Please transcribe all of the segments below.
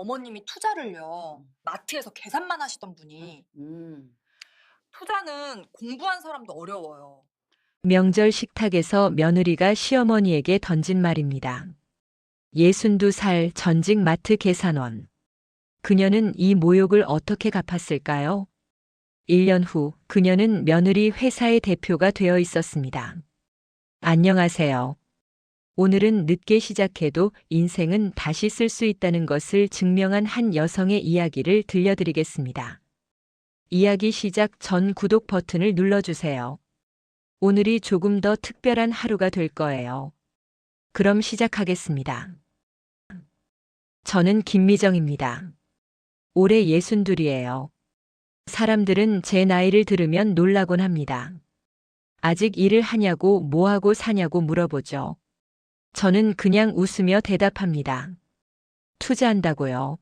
어머님이 투자를요, 마트에서 계산만 하시던 분이 투자는 공부한 사람도 어려워요. 명절 식탁에서 며느리가 시어머니에게 던진 말입니다. 62살 전직 마트 계산원. 그녀는 이 모욕을 어떻게 갚았을까요? 1년 후 그녀는 며느리 회사의 대표가 되어 있었습니다. 안녕하세요. 오늘은 늦게 시작해도 인생은 다시 쓸 수 있다는 것을 증명한 한 여성의 이야기를 들려드리겠습니다. 이야기 시작 전 구독 버튼을 눌러주세요. 오늘이 조금 더 특별한 하루가 될 거예요. 그럼 시작하겠습니다. 저는 김미정입니다. 올해 62이에요. 사람들은 제 나이를 들으면 놀라곤 합니다. 아직 일을 하냐고 뭐하고 사냐고 물어보죠. 저는 그냥 웃으며 대답합니다. 투자한다고요.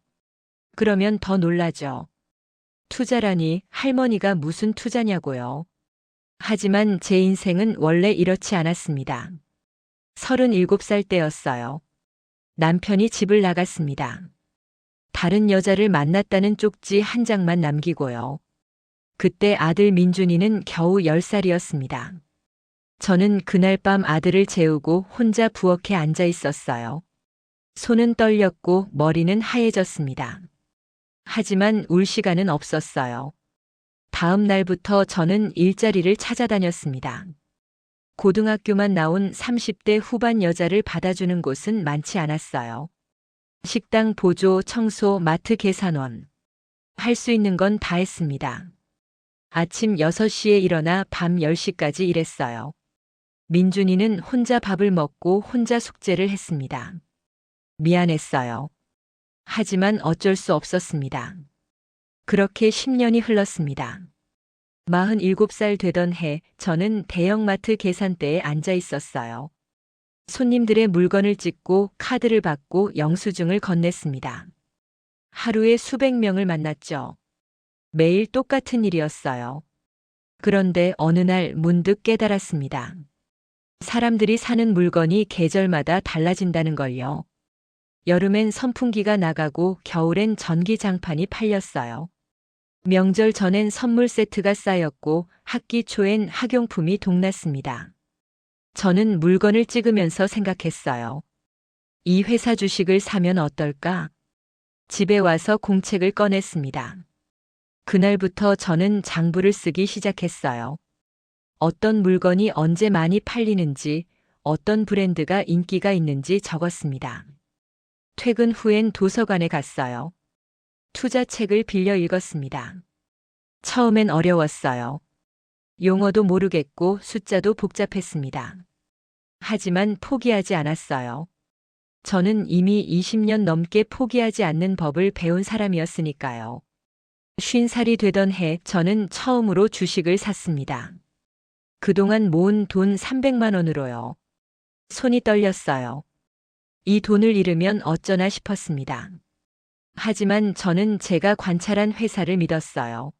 그러면 더 놀라죠. 투자라니 할머니가 무슨 투자냐고요. 하지만 제 인생은 원래 이렇지 않았습니다. 37살 때였어요. 남편이 집을 나갔습니다. 다른 여자를 만났다는 쪽지 한 장만 남기고요. 그때 아들 민준이는 겨우 10살이었습니다. 저는 그날 밤 아들을 재우고 혼자 부엌에 앉아 있었어요. 손은 떨렸고 머리는 하얘졌습니다. 하지만 울 시간은 없었어요. 다음 날부터 저는 일자리를 찾아다녔습니다. 고등학교만 나온 30대 후반 여자를 받아주는 곳은 많지 않았어요. 식당 보조, 청소, 마트 계산원. 할 수 있는 건 다 했습니다. 아침 6시에 일어나 밤 10시까지 일했어요. 민준이는 혼자 밥을 먹고 혼자 숙제를 했습니다. 미안했어요. 하지만 어쩔 수 없었습니다. 그렇게 10년이 흘렀습니다. 47살 되던 해 저는 대형마트 계산대에 앉아 있었어요. 손님들의 물건을 찍고 카드를 받고 영수증을 건넸습니다. 하루에 수백 명을 만났죠. 매일 똑같은 일이었어요. 그런데 어느 날 문득 깨달았습니다. 사람들이 사는 물건이 계절마다 달라진다는 걸요. 여름엔 선풍기가 나가고 겨울엔 전기장판이 팔렸어요. 명절 전엔 선물 세트가 쌓였고 학기 초엔 학용품이 동났습니다. 저는 물건을 찍으면서 생각했어요. 이 회사 주식을 사면 어떨까? 집에 와서 공책을 꺼냈습니다. 그날부터 저는 장부를 쓰기 시작했어요. 어떤 물건이 언제 많이 팔리는지, 어떤 브랜드가 인기가 있는지 적었습니다. 퇴근 후엔 도서관에 갔어요. 투자책을 빌려 읽었습니다. 처음엔 어려웠어요. 용어도 모르겠고 숫자도 복잡했습니다. 하지만 포기하지 않았어요. 저는 이미 20년 넘게 포기하지 않는 법을 배운 사람이었으니까요. 50살이 되던 해 저는 처음으로 주식을 샀습니다. 그동안 모은 돈 300만 원으로요. 손이 떨렸어요. 이 돈을 잃으면 어쩌나 싶었습니다. 하지만 저는 제가 관찰한 회사를 믿었어요.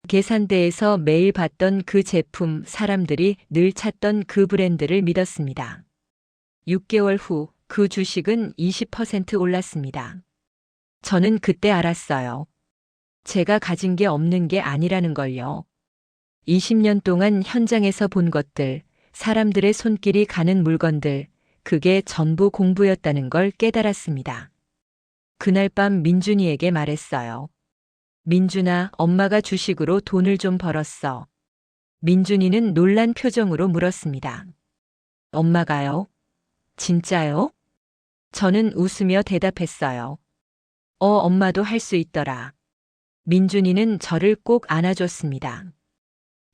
계산대에서 매일 봤던 그 제품, 사람들이 늘 찾던 그 브랜드를 믿었습니다. 6개월 후 그 주식은 20% 올랐습니다. 저는 그때 알았어요. 제가 가진 게 없는 게 아니라는 걸요. 20년 동안 현장에서 본 것들, 사람들의 손길이 가는 물건들, 그게 전부 공부였다는 걸 깨달았습니다. 그날 밤 민준이에게 말했어요. 민준아, 엄마가 주식으로 돈을 좀 벌었어. 민준이는 놀란 표정으로 물었습니다. 엄마가요? 진짜요? 저는 웃으며 대답했어요. 엄마도 할 수 있더라. 민준이는 저를 꼭 안아줬습니다.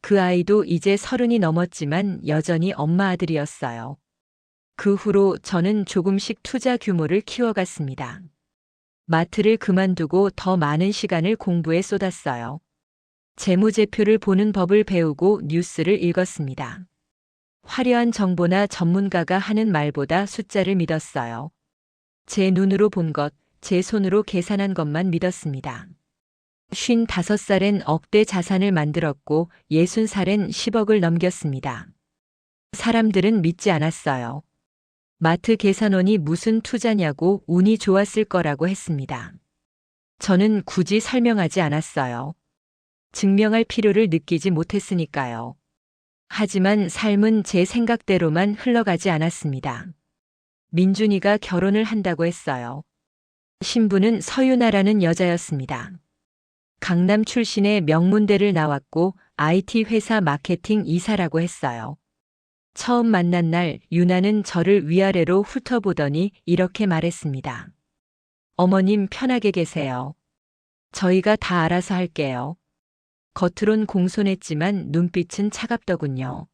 그 아이도 이제 30이 넘었지만 여전히 엄마 아들이었어요. 그 후로 저는 조금씩 투자 규모를 키워갔습니다. 마트를 그만두고 더 많은 시간을 공부에 쏟았어요. 재무제표를 보는 법을 배우고 뉴스를 읽었습니다. 화려한 정보나 전문가가 하는 말보다 숫자를 믿었어요. 제 눈으로 본 것, 제 손으로 계산한 것만 믿었습니다. 55살엔 억대 자산을 만들었고 60살엔 10억을 넘겼습니다. 사람들은 믿지 않았어요. 마트 계산원이 무슨 투자냐고 운이 좋았을 거라고 했습니다. 저는 굳이 설명하지 않았어요. 증명할 필요를 느끼지 못했으니까요. 하지만 삶은 제 생각대로만 흘러가지 않았습니다. 민준이가 결혼을 한다고 했어요. 신부는 서유나라는 여자였습니다. 강남 출신의 명문대를 나왔고 IT 회사 마케팅 이사라고 했어요. 처음 만난 날 유나는 저를 위아래로 훑어보더니 이렇게 말했습니다. 어머님 편하게 계세요. 저희가 다 알아서 할게요. 겉으론 공손했지만 눈빛은 차갑더군요.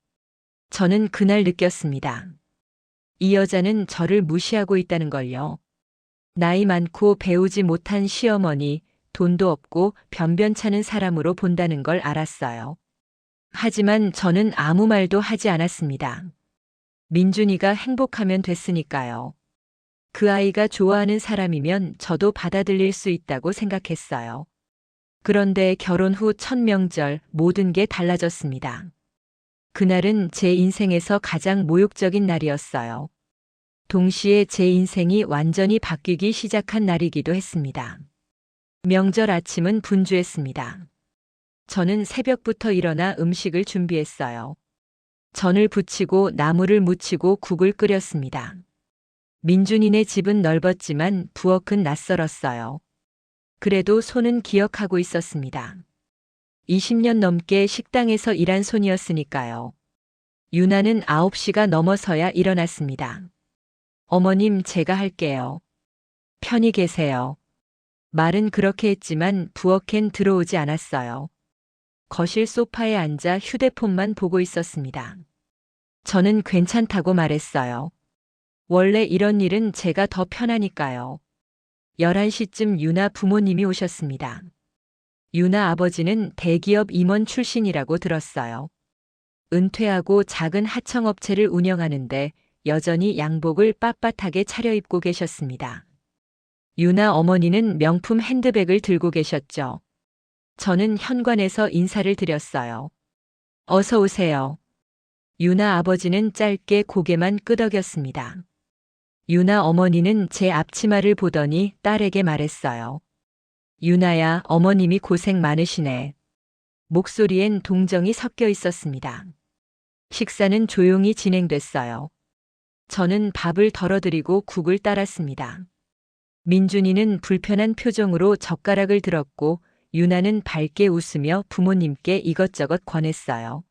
저는 그날 느꼈습니다. 이 여자는 저를 무시하고 있다는 걸요. 나이 많고 배우지 못한 시어머니, 돈도 없고 변변찮은 사람으로 본다는 걸 알았어요. 하지만 저는 아무 말도 하지 않았습니다. 민준이가 행복하면 됐으니까요. 그 아이가 좋아하는 사람이면 저도 받아들일 수 있다고 생각했어요. 그런데 결혼 후 첫 명절 모든 게 달라졌습니다. 그날은 제 인생에서 가장 모욕적인 날이었어요. 동시에 제 인생이 완전히 바뀌기 시작한 날이기도 했습니다. 명절 아침은 분주했습니다. 저는 새벽부터 일어나 음식을 준비했어요. 전을 부치고 나물을 무치고 국을 끓였습니다. 민준이네 집은 넓었지만 부엌은 낯설었어요. 그래도 손은 기억하고 있었습니다. 20년 넘게 식당에서 일한 손이었으니까요. 유나는 9시가 넘어서야 일어났습니다. 어머님, 제가 할게요. 편히 계세요. 말은 그렇게 했지만 부엌엔 들어오지 않았어요. 거실 소파에 앉아 휴대폰만 보고 있었습니다. 저는 괜찮다고 말했어요. 원래 이런 일은 제가 더 편하니까요. 11시쯤 유나 부모님이 오셨습니다. 유나 아버지는 대기업 임원 출신이라고 들었어요. 은퇴하고 작은 하청업체를 운영하는데 여전히 양복을 빳빳하게 차려입고 계셨습니다. 유나 어머니는 명품 핸드백을 들고 계셨죠. 저는 현관에서 인사를 드렸어요. 어서 오세요. 유나 아버지는 짧게 고개만 끄덕였습니다. 유나 어머니는 제 앞치마를 보더니 딸에게 말했어요. 유나야, 어머님이 고생 많으시네. 목소리엔 동정이 섞여 있었습니다. 식사는 조용히 진행됐어요. 저는 밥을 덜어드리고 국을 따랐습니다. 민준이는 불편한 표정으로 젓가락을 들었고 유나는 밝게 웃으며 부모님께 이것저것 권했어요.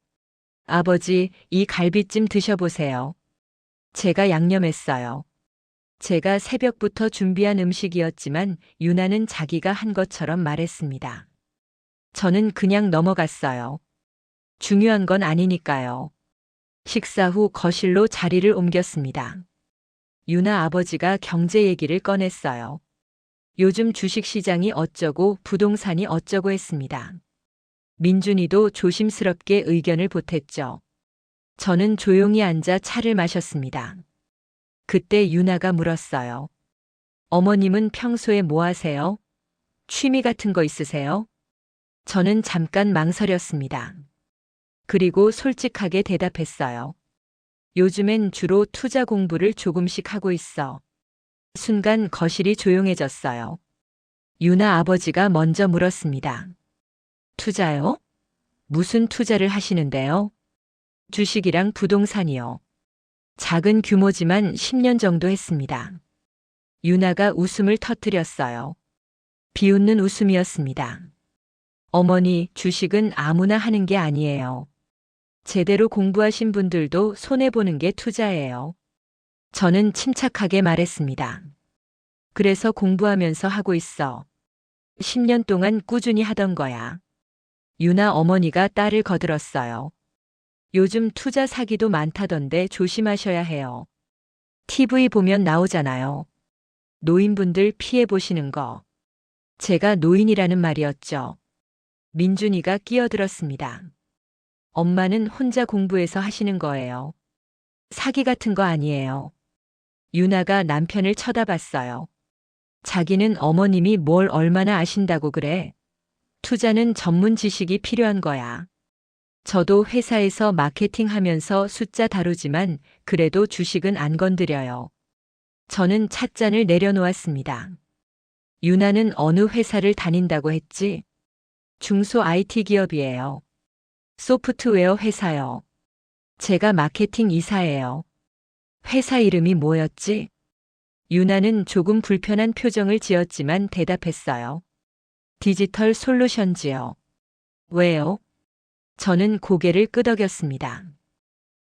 아버지, 이 갈비찜 드셔보세요. 제가 양념했어요. 제가 새벽부터 준비한 음식이었지만 유나는 자기가 한 것처럼 말했습니다. 저는 그냥 넘어갔어요. 중요한 건 아니니까요. 식사 후 거실로 자리를 옮겼습니다. 유나 아버지가 경제 얘기를 꺼냈어요. 요즘 주식시장이 어쩌고 부동산이 어쩌고 했습니다. 민준이도 조심스럽게 의견을 보탰죠. 저는 조용히 앉아 차를 마셨습니다. 그때 유나가 물었어요. 어머님은 평소에 뭐 하세요? 취미 같은 거 있으세요? 저는 잠깐 망설였습니다. 그리고 솔직하게 대답했어요. 요즘엔 주로 투자 공부를 조금씩 하고 있어. 순간 거실이 조용해졌어요. 유나 아버지가 먼저 물었습니다. 투자요? 무슨 투자를 하시는데요? 주식이랑 부동산이요. 작은 규모지만 10년 정도 했습니다. 유나가 웃음을 터뜨렸어요. 비웃는 웃음이었습니다. 어머니, 주식은 아무나 하는 게 아니에요. 제대로 공부하신 분들도 손해보는 게 투자예요. 저는 침착하게 말했습니다. 그래서 공부하면서 하고 있어. 10년 동안 꾸준히 하던 거야. 유나 어머니가 딸을 거들었어요. 요즘 투자 사기도 많다던데 조심하셔야 해요. TV 보면 나오잖아요. 노인분들 피해 보시는 거. 제가 노인이라는 말이었죠. 민준이가 끼어들었습니다. 엄마는 혼자 공부해서 하시는 거예요. 사기 같은 거 아니에요. 유나가 남편을 쳐다봤어요. 자기는 어머님이 뭘 얼마나 아신다고 그래. 투자는 전문 지식이 필요한 거야. 저도 회사에서 마케팅 하면서 숫자 다루지만 그래도 주식은 안 건드려요. 저는 찻잔을 내려놓았습니다. 유나는 어느 회사를 다닌다고 했지? 중소 IT 기업이에요. 소프트웨어 회사요. 제가 마케팅 이사예요. 회사 이름이 뭐였지? 유나는 조금 불편한 표정을 지었지만 대답했어요. 디지털 솔루션즈요. 왜요? 저는 고개를 끄덕였습니다.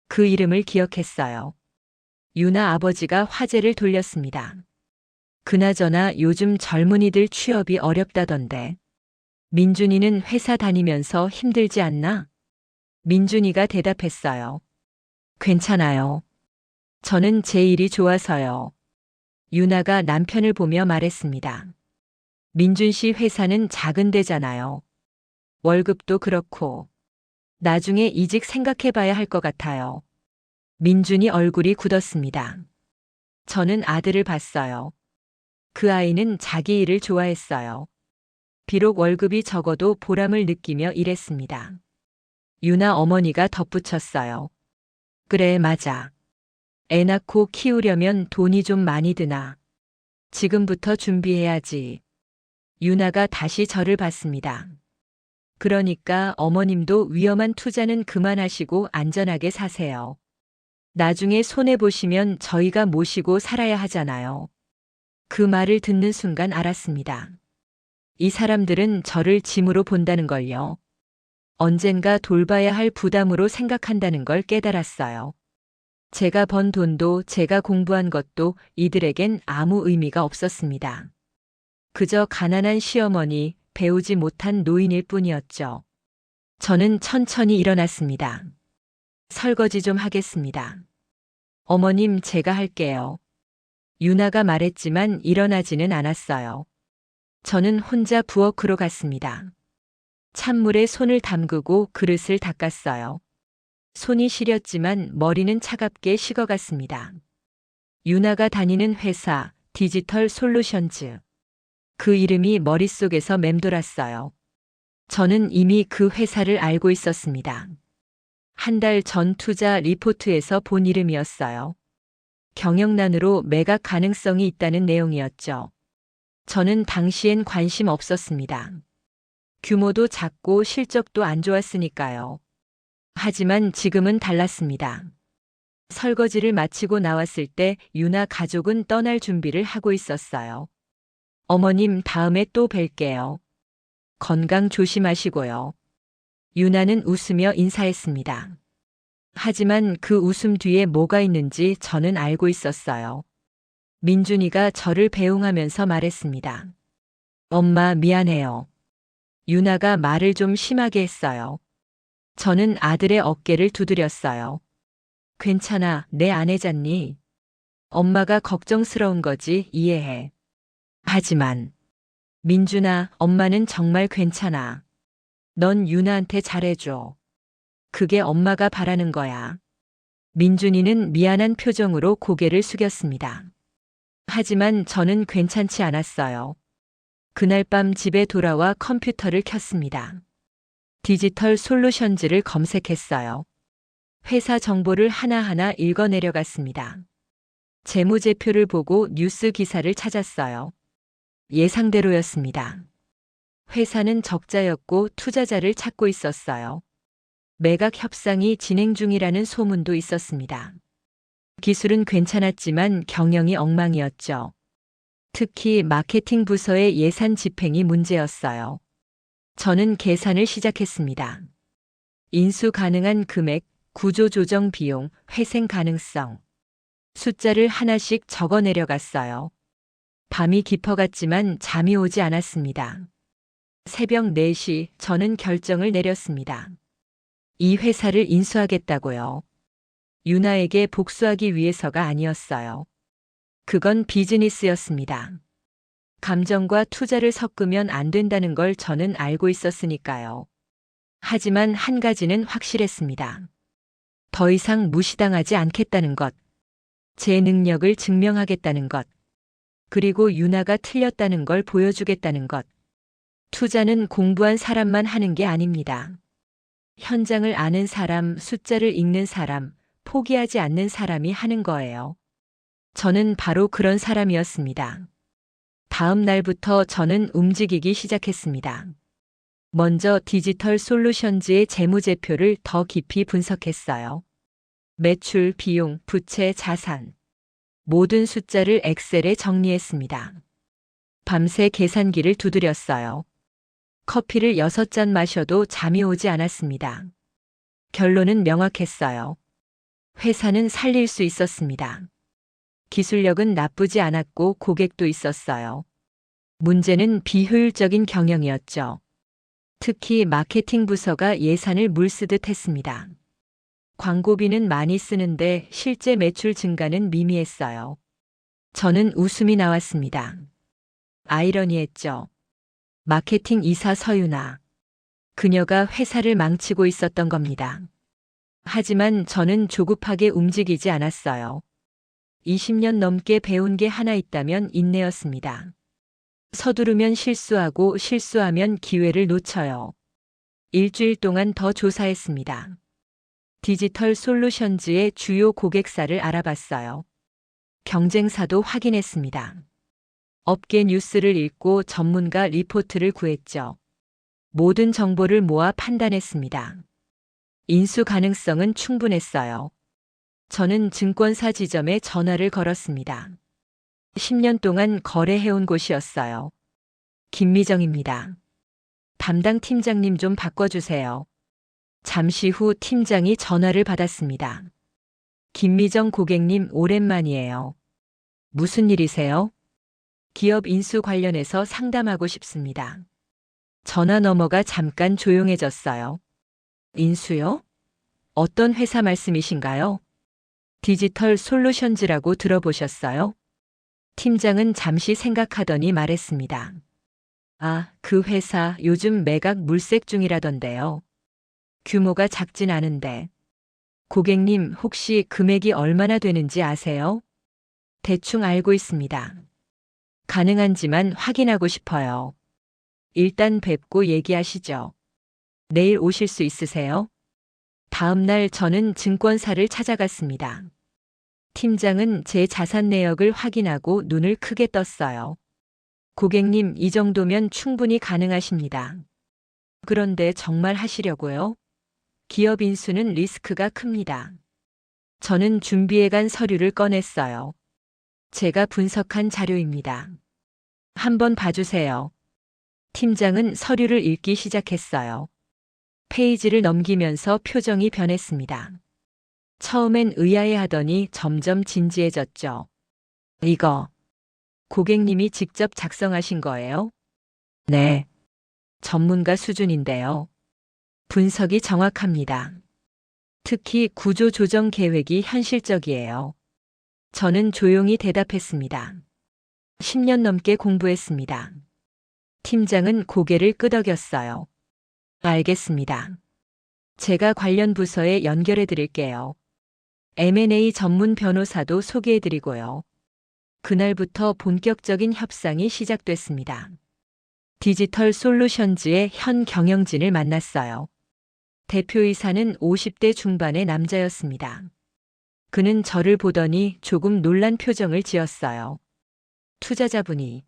그 이름을 기억했어요. 유나 아버지가 화제를 돌렸습니다. 그나저나 요즘 젊은이들 취업이 어렵다던데. 민준이는 회사 다니면서 힘들지 않나? 민준이가 대답했어요. 괜찮아요. 저는 제 일이 좋아서요. 유나가 남편을 보며 말했습니다. 민준 씨 회사는 작은 데잖아요. 월급도 그렇고. 나중에 이직 생각해 봐야 할 것 같아요. 민준이 얼굴이 굳었습니다. 저는 아들을 봤어요. 그 아이는 자기 일을 좋아했어요. 비록 월급이 적어도 보람을 느끼며 일했습니다. 유나 어머니가 덧붙였어요. 그래, 맞아. 애 낳고 키우려면 돈이 좀 많이 드나. 지금부터 준비해야지. 유나가 다시 저를 봤습니다. 그러니까 어머님도 위험한 투자는 그만하시고 안전하게 사세요. 나중에 손해보시면 저희가 모시고 살아야 하잖아요. 그 말을 듣는 순간 알았습니다. 이 사람들은 저를 짐으로 본다는 걸요. 언젠가 돌봐야 할 부담으로 생각한다는 걸 깨달았어요. 제가 번 돈도 제가 공부한 것도 이들에겐 아무 의미가 없었습니다. 그저 가난한 시어머니, 배우지 못한 노인일 뿐이었죠. 저는 천천히 일어났습니다. 설거지 좀 하겠습니다. 어머님, 제가 할게요. 유나가 말했지만 일어나지는 않았어요. 저는 혼자 부엌으로 갔습니다. 찬물에 손을 담그고 그릇을 닦았어요. 손이 시렸지만 머리는 차갑게 식어갔습니다. 유나가 다니는 회사, 디지털 솔루션즈. 그 이름이 머릿속에서 맴돌았어요. 저는 이미 그 회사를 알고 있었습니다. 한 달 전 투자 리포트에서 본 이름이었어요. 경영난으로 매각 가능성이 있다는 내용이었죠. 저는 당시엔 관심 없었습니다. 규모도 작고 실적도 안 좋았으니까요. 하지만 지금은 달랐습니다. 설거지를 마치고 나왔을 때 유나 가족은 떠날 준비를 하고 있었어요. 어머님, 다음에 또 뵐게요. 건강 조심하시고요. 유나는 웃으며 인사했습니다. 하지만 그 웃음 뒤에 뭐가 있는지 저는 알고 있었어요. 민준이가 저를 배웅하면서 말했습니다. 엄마, 미안해요. 유나가 말을 좀 심하게 했어요. 저는 아들의 어깨를 두드렸어요. 괜찮아, 내 아내잖니. 엄마가 걱정스러운 거지, 이해해. 하지만 민준아, 엄마는 정말 괜찮아. 넌 유나한테 잘해줘. 그게 엄마가 바라는 거야. 민준이는 미안한 표정으로 고개를 숙였습니다. 하지만 저는 괜찮지 않았어요. 그날 밤 집에 돌아와 컴퓨터를 켰습니다. 디지털 솔루션즈를 검색했어요. 회사 정보를 하나하나 읽어내려갔습니다. 재무제표를 보고 뉴스 기사를 찾았어요. 예상대로였습니다. 회사는 적자였고 투자자를 찾고 있었어요. 매각 협상이 진행 중이라는 소문도 있었습니다. 기술은 괜찮았지만 경영이 엉망이었죠. 특히 마케팅 부서의 예산 집행이 문제였어요. 저는 계산을 시작했습니다. 인수 가능한 금액, 구조 조정 비용, 회생 가능성. 숫자를 하나씩 적어 내려갔어요. 밤이 깊어갔지만 잠이 오지 않았습니다. 새벽 4시 저는 결정을 내렸습니다. 이 회사를 인수하겠다고요. 유나에게 복수하기 위해서가 아니었어요. 그건 비즈니스였습니다. 감정과 투자를 섞으면 안 된다는 걸 저는 알고 있었으니까요. 하지만 한 가지는 확실했습니다. 더 이상 무시당하지 않겠다는 것. 제 능력을 증명하겠다는 것. 그리고 유나가 틀렸다는 걸 보여주겠다는 것. 투자는 공부한 사람만 하는 게 아닙니다. 현장을 아는 사람, 숫자를 읽는 사람, 포기하지 않는 사람이 하는 거예요. 저는 바로 그런 사람이었습니다. 다음 날부터 저는 움직이기 시작했습니다. 먼저 디지털 솔루션즈의 재무제표를 더 깊이 분석했어요. 매출, 비용, 부채, 자산. 모든 숫자를 엑셀에 정리했습니다. 밤새 계산기를 두드렸어요. 커피를 6잔 마셔도 잠이 오지 않았습니다. 결론은 명확했어요. 회사는 살릴 수 있었습니다. 기술력은 나쁘지 않았고 고객도 있었어요. 문제는 비효율적인 경영이었죠. 특히 마케팅 부서가 예산을 물쓰듯 했습니다. 광고비는 많이 쓰는데 실제 매출 증가는 미미했어요. 저는 웃음이 나왔습니다. 아이러니했죠. 마케팅 이사 서유나. 그녀가 회사를 망치고 있었던 겁니다. 하지만 저는 조급하게 움직이지 않았어요. 20년 넘게 배운 게 하나 있다면 인내였습니다. 서두르면 실수하고 실수하면 기회를 놓쳐요. 일주일 동안 더 조사했습니다. 디지털 솔루션즈의 주요 고객사를 알아봤어요. 경쟁사도 확인했습니다. 업계 뉴스를 읽고 전문가 리포트를 구했죠. 모든 정보를 모아 판단했습니다. 인수 가능성은 충분했어요. 저는 증권사 지점에 전화를 걸었습니다. 10년 동안 거래해온 곳이었어요. 김미정입니다. 담당 팀장님 좀 바꿔주세요. 잠시 후 팀장이 전화를 받았습니다. 김미정 고객님 오랜만이에요. 무슨 일이세요? 기업 인수 관련해서 상담하고 싶습니다. 전화 너머가 잠깐 조용해졌어요. 인수요? 어떤 회사 말씀이신가요? 디지털 솔루션즈라고 들어보셨어요? 팀장은 잠시 생각하더니 말했습니다. 아, 그 회사 요즘 매각 물색 중이라던데요. 규모가 작진 않은데. 고객님 혹시 금액이 얼마나 되는지 아세요? 대충 알고 있습니다. 가능한지만 확인하고 싶어요. 일단 뵙고 얘기하시죠. 내일 오실 수 있으세요? 다음 날 저는 증권사를 찾아갔습니다. 팀장은 제 자산 내역을 확인하고 눈을 크게 떴어요. 고객님, 이 정도면 충분히 가능하십니다. 그런데 정말 하시려고요? 기업 인수는 리스크가 큽니다. 저는 준비해간 서류를 꺼냈어요. 제가 분석한 자료입니다. 한번 봐주세요. 팀장은 서류를 읽기 시작했어요. 페이지를 넘기면서 표정이 변했습니다. 처음엔 의아해하더니 점점 진지해졌죠. 이거 고객님이 직접 작성하신 거예요? 네. 전문가 수준인데요. 분석이 정확합니다. 특히 구조 조정 계획이 현실적이에요. 저는 조용히 대답했습니다. 10년 넘게 공부했습니다. 팀장은 고개를 끄덕였어요. 알겠습니다. 제가 관련 부서에 연결해 드릴게요. M&A 전문 변호사도 소개해 드리고요. 그날부터 본격적인 협상이 시작됐습니다. 디지털 솔루션즈의 현 경영진을 만났어요. 대표이사는 50대 중반의 남자였습니다. 그는 저를 보더니 조금 놀란 표정을 지었어요. 투자자분이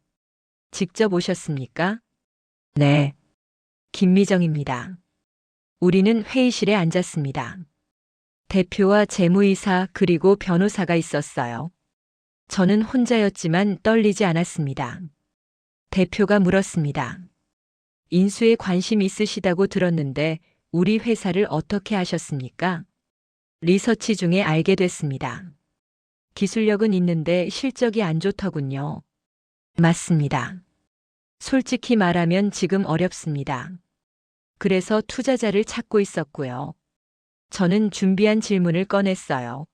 직접 오셨습니까? 네. 김미정입니다. 우리는 회의실에 앉았습니다. 대표와 재무이사 그리고 변호사가 있었어요. 저는 혼자였지만 떨리지 않았습니다. 대표가 물었습니다. 인수에 관심 있으시다고 들었는데 우리 회사를 어떻게 아셨습니까? 리서치 중에 알게 됐습니다. 기술력은 있는데 실적이 안 좋더군요. 맞습니다. 솔직히 말하면 지금 어렵습니다. 그래서 투자자를 찾고 있었고요. 저는 준비한 질문을 꺼냈어요.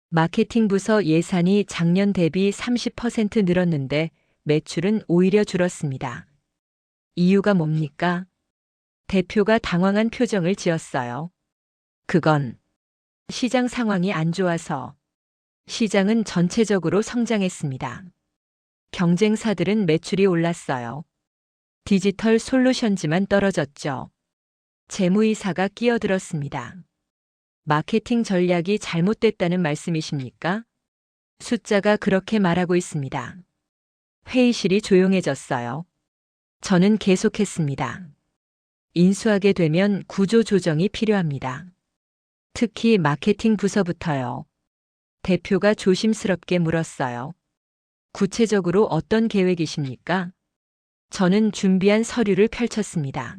마케팅 부서 예산이 작년 대비 30% 늘었는데 매출은 오히려 줄었습니다. 이유가 뭡니까? 대표가 당황한 표정을 지었어요. 그건 시장 상황이 안 좋아서. 시장은 전체적으로 성장했습니다. 경쟁사들은 매출이 올랐어요. 디지털 솔루션즈만 떨어졌죠. 재무이사가 끼어들었습니다. 마케팅 전략이 잘못됐다는 말씀이십니까? 숫자가 그렇게 말하고 있습니다. 회의실이 조용해졌어요. 저는 계속했습니다. 인수하게 되면 구조 조정이 필요합니다. 특히 마케팅 부서부터요. 대표가 조심스럽게 물었어요. 구체적으로 어떤 계획이십니까? 저는 준비한 서류를 펼쳤습니다.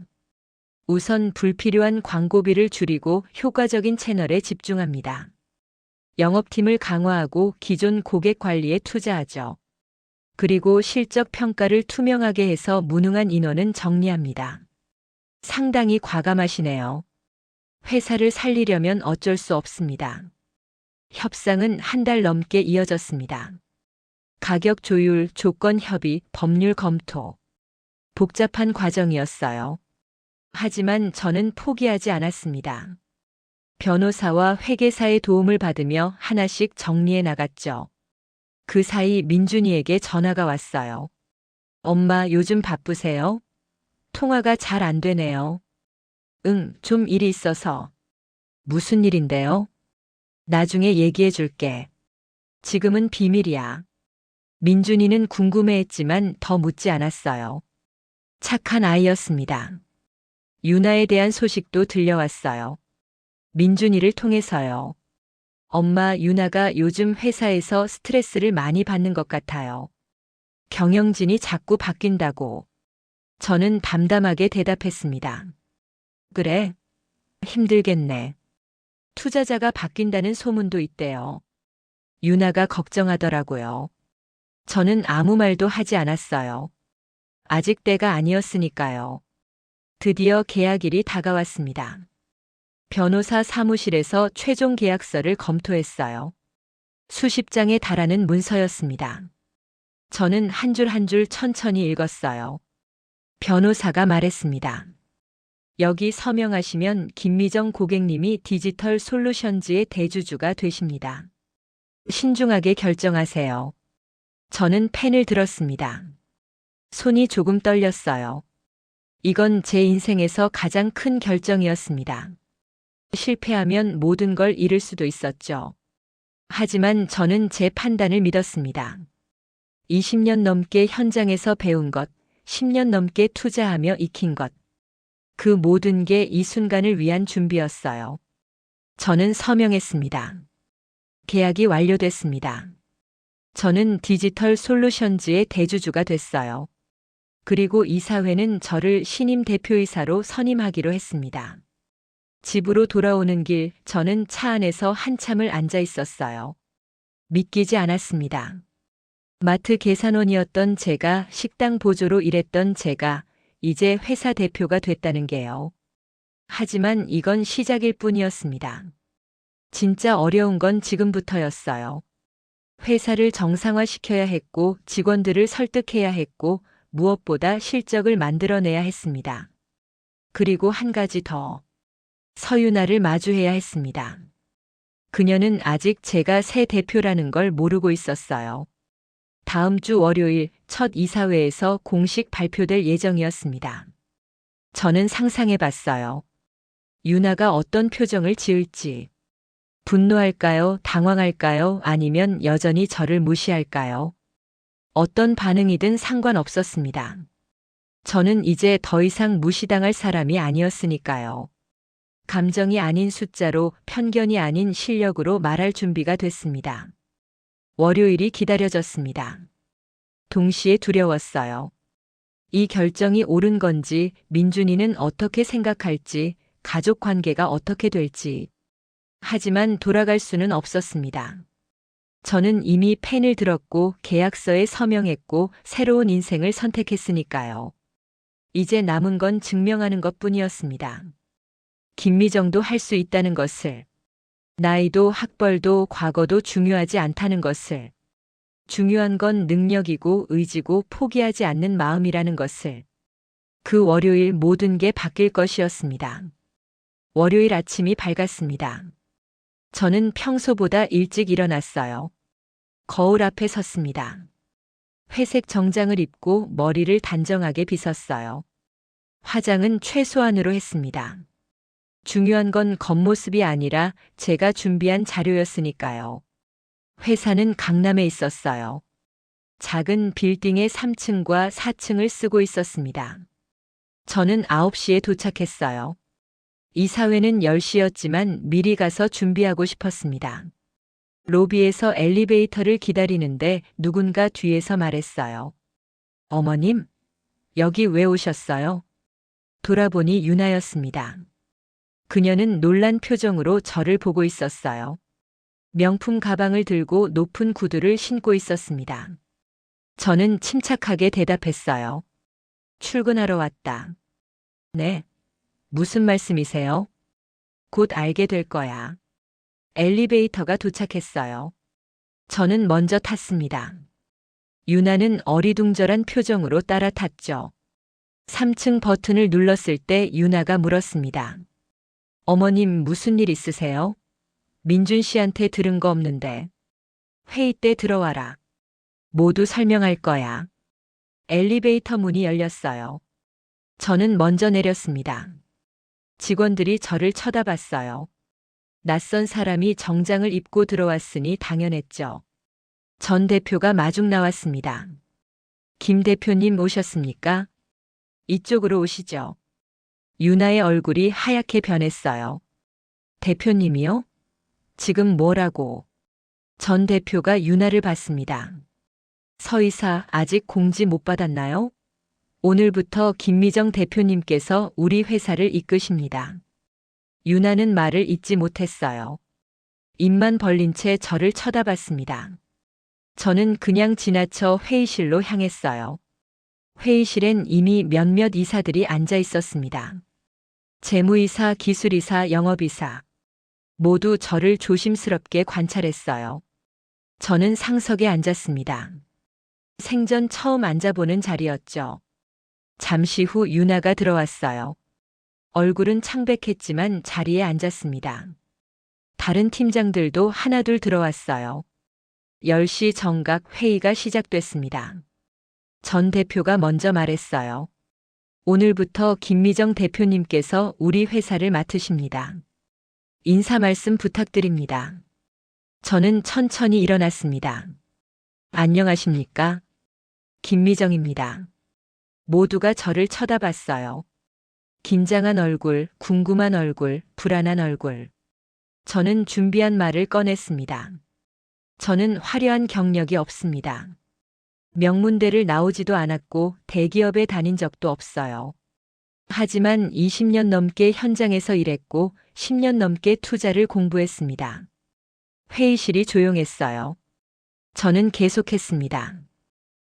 우선 불필요한 광고비를 줄이고 효과적인 채널에 집중합니다. 영업팀을 강화하고 기존 고객 관리에 투자하죠. 그리고 실적 평가를 투명하게 해서 무능한 인원은 정리합니다. 상당히 과감하시네요. 회사를 살리려면 어쩔 수 없습니다. 협상은 한 달 넘게 이어졌습니다. 가격 조율, 조건 협의, 법률 검토. 복잡한 과정이었어요. 하지만 저는 포기하지 않았습니다. 변호사와 회계사의 도움을 받으며 하나씩 정리해 나갔죠. 그 사이 민준이에게 전화가 왔어요. 엄마, 요즘 바쁘세요? 통화가 잘 안 되네요. 응, 좀 일이 있어서. 무슨 일인데요? 나중에 얘기해 줄게. 지금은 비밀이야. 민준이는 궁금해했지만 더 묻지 않았어요. 착한 아이였습니다. 유나에 대한 소식도 들려왔어요. 민준이를 통해서요. 엄마, 유나가 요즘 회사에서 스트레스를 많이 받는 것 같아요. 경영진이 자꾸 바뀐다고. 저는 담담하게 대답했습니다. 그래? 힘들겠네. 투자자가 바뀐다는 소문도 있대요. 유나가 걱정하더라고요. 저는 아무 말도 하지 않았어요. 아직 때가 아니었으니까요. 드디어 계약일이 다가왔습니다. 변호사 사무실에서 최종 계약서를 검토했어요. 수십 장에 달하는 문서였습니다. 저는 한 줄 한 줄 천천히 읽었어요. 변호사가 말했습니다. 여기 서명하시면 김미정 고객님이 디지털 솔루션즈의 대주주가 되십니다. 신중하게 결정하세요. 저는 펜을 들었습니다. 손이 조금 떨렸어요. 이건 제 인생에서 가장 큰 결정이었습니다. 실패하면 모든 걸 잃을 수도 있었죠. 하지만 저는 제 판단을 믿었습니다. 20년 넘게 현장에서 배운 것, 10년 넘게 투자하며 익힌 것. 그 모든 게 이 순간을 위한 준비였어요. 저는 서명했습니다. 계약이 완료됐습니다. 저는 디지털 솔루션즈의 대주주가 됐어요. 그리고 이사회는 저를 신임 대표이사로 선임하기로 했습니다. 집으로 돌아오는 길, 저는 차 안에서 한참을 앉아 있었어요. 믿기지 않았습니다. 마트 계산원이었던 제가, 식당 보조로 일했던 제가 이제 회사 대표가 됐다는 게요. 하지만 이건 시작일 뿐이었습니다. 진짜 어려운 건 지금부터였어요. 회사를 정상화시켜야 했고 직원들을 설득해야 했고 무엇보다 실적을 만들어내야 했습니다. 그리고 한 가지 더. 서유나를 마주해야 했습니다. 그녀는 아직 제가 새 대표라는 걸 모르고 있었어요. 다음 주 월요일 첫 이사회에서 공식 발표될 예정이었습니다. 저는 상상해 봤어요. 유나가 어떤 표정을 지을지. 분노할까요? 당황할까요? 아니면 여전히 저를 무시할까요? 어떤 반응이든 상관없었습니다. 저는 이제 더 이상 무시당할 사람이 아니었으니까요. 감정이 아닌 숫자로, 편견이 아닌 실력으로 말할 준비가 됐습니다. 월요일이 기다려졌습니다. 동시에 두려웠어요. 이 결정이 옳은 건지, 민준이는 어떻게 생각할지, 가족 관계가 어떻게 될지. 하지만 돌아갈 수는 없었습니다. 저는 이미 펜을 들었고 계약서에 서명했고 새로운 인생을 선택했으니까요. 이제 남은 건 증명하는 것뿐이었습니다. 김미정도 할 수 있다는 것을. 나이도 학벌도 과거도 중요하지 않다는 것을. 중요한 건 능력이고 의지고 포기하지 않는 마음이라는 것을. 그 월요일 모든 게 바뀔 것이었습니다. 월요일 아침이 밝았습니다. 저는 평소보다 일찍 일어났어요. 거울 앞에 섰습니다. 회색 정장을 입고 머리를 단정하게 빗었어요. 화장은 최소한으로 했습니다. 중요한 건 겉모습이 아니라 제가 준비한 자료였으니까요. 회사는 강남에 있었어요. 작은 빌딩의 3층과 4층을 쓰고 있었습니다. 저는 9시에 도착했어요. 이사회는 10시였지만 미리 가서 준비하고 싶었습니다. 로비에서 엘리베이터를 기다리는데 누군가 뒤에서 말했어요. 어머님, 여기 왜 오셨어요? 돌아보니 유나였습니다. 그녀는 놀란 표정으로 저를 보고 있었어요. 명품 가방을 들고 높은 구두를 신고 있었습니다. 저는 침착하게 대답했어요. 출근하러 왔다. 네. 무슨 말씀이세요? 곧 알게 될 거야. 엘리베이터가 도착했어요. 저는 먼저 탔습니다. 유나는 어리둥절한 표정으로 따라 탔죠. 3층 버튼을 눌렀을 때 유나가 물었습니다. 어머님 무슨 일 있으세요? 민준 씨한테 들은 거 없는데. 회의 때 들어와라. 모두 설명할 거야. 엘리베이터 문이 열렸어요. 저는 먼저 내렸습니다. 직원들이 저를 쳐다봤어요. 낯선 사람이 정장을 입고 들어왔으니 당연했죠. 전 대표가 마중 나왔습니다. 김 대표님 오셨습니까? 이쪽으로 오시죠. 유나의 얼굴이 하얗게 변했어요. 대표님이요? 지금 뭐라고? 전 대표가 유나를 봤습니다. 서이사 아직 공지 못 받았나요? 오늘부터 김미정 대표님께서 우리 회사를 이끄십니다. 유나는 말을 잇지 못했어요. 입만 벌린 채 저를 쳐다봤습니다. 저는 그냥 지나쳐 회의실로 향했어요. 회의실엔 이미 몇몇 이사들이 앉아 있었습니다. 재무이사, 기술이사, 영업이사. 모두 저를 조심스럽게 관찰했어요. 저는 상석에 앉았습니다. 생전 처음 앉아보는 자리였죠. 잠시 후 유나가 들어왔어요. 얼굴은 창백했지만 자리에 앉았습니다. 다른 팀장들도 하나둘 들어왔어요. 10시 정각 회의가 시작됐습니다. 전 대표가 먼저 말했어요. 오늘부터 김미정 대표님께서 우리 회사를 맡으십니다. 인사 말씀 부탁드립니다. 저는 천천히 일어났습니다. 안녕하십니까? 김미정입니다. 모두가 저를 쳐다봤어요. 긴장한 얼굴, 궁금한 얼굴, 불안한 얼굴. 저는 준비한 말을 꺼냈습니다. 저는 화려한 경력이 없습니다. 명문대를 나오지도 않았고 대기업에 다닌 적도 없어요. 하지만 20년 넘게 현장에서 일했고 10년 넘게 투자를 공부했습니다. 회의실이 조용했어요. 저는 계속했습니다.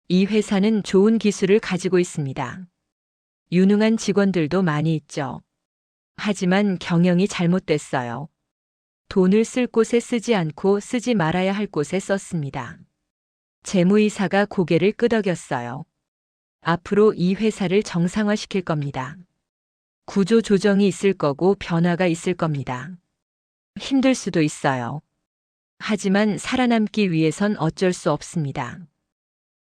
이 회사는 좋은 기술을 가지고 있습니다. 유능한 직원들도 많이 있죠. 하지만 경영이 잘못됐어요. 돈을 쓸 곳에 쓰지 않고 쓰지 말아야 할 곳에 썼습니다. 재무이사가 고개를 끄덕였어요. 앞으로 이 회사를 정상화시킬 겁니다. 구조 조정이 있을 거고 변화가 있을 겁니다. 힘들 수도 있어요. 하지만 살아남기 위해선 어쩔 수 없습니다.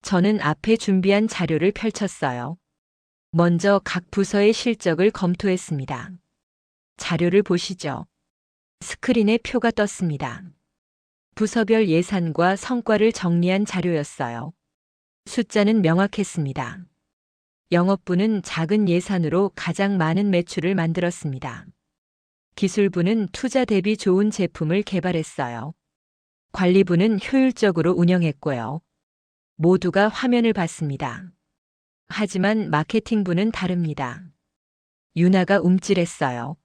저는 앞에 준비한 자료를 펼쳤어요. 먼저 각 부서의 실적을 검토했습니다. 자료를 보시죠. 스크린에 표가 떴습니다. 부서별 예산과 성과를 정리한 자료였어요. 숫자는 명확했습니다. 영업부는 작은 예산으로 가장 많은 매출을 만들었습니다. 기술부는 투자 대비 좋은 제품을 개발했어요. 관리부는 효율적으로 운영했고요. 모두가 화면을 봤습니다. 하지만 마케팅부는 다릅니다. 유나가 움찔했어요.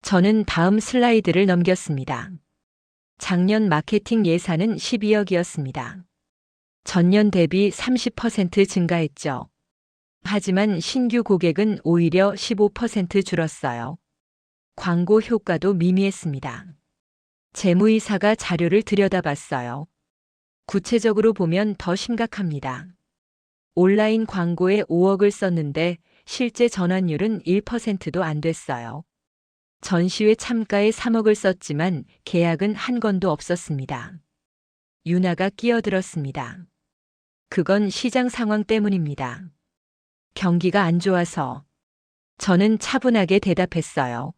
저는 다음 슬라이드를 넘겼습니다. 작년 마케팅 예산은 12억이었습니다. 전년 대비 30% 증가했죠. 하지만 신규 고객은 오히려 15% 줄었어요. 광고 효과도 미미했습니다. 재무이사가 자료를 들여다봤어요. 구체적으로 보면 더 심각합니다. 온라인 광고에 5억을 썼는데 실제 전환율은 1%도 안 됐어요. 전시회 참가에 3억을 썼지만 계약은 한 건도 없었습니다. 유나가 끼어들었습니다. 그건 시장 상황 때문입니다. 경기가 안 좋아서. 저는 차분하게 대답했어요.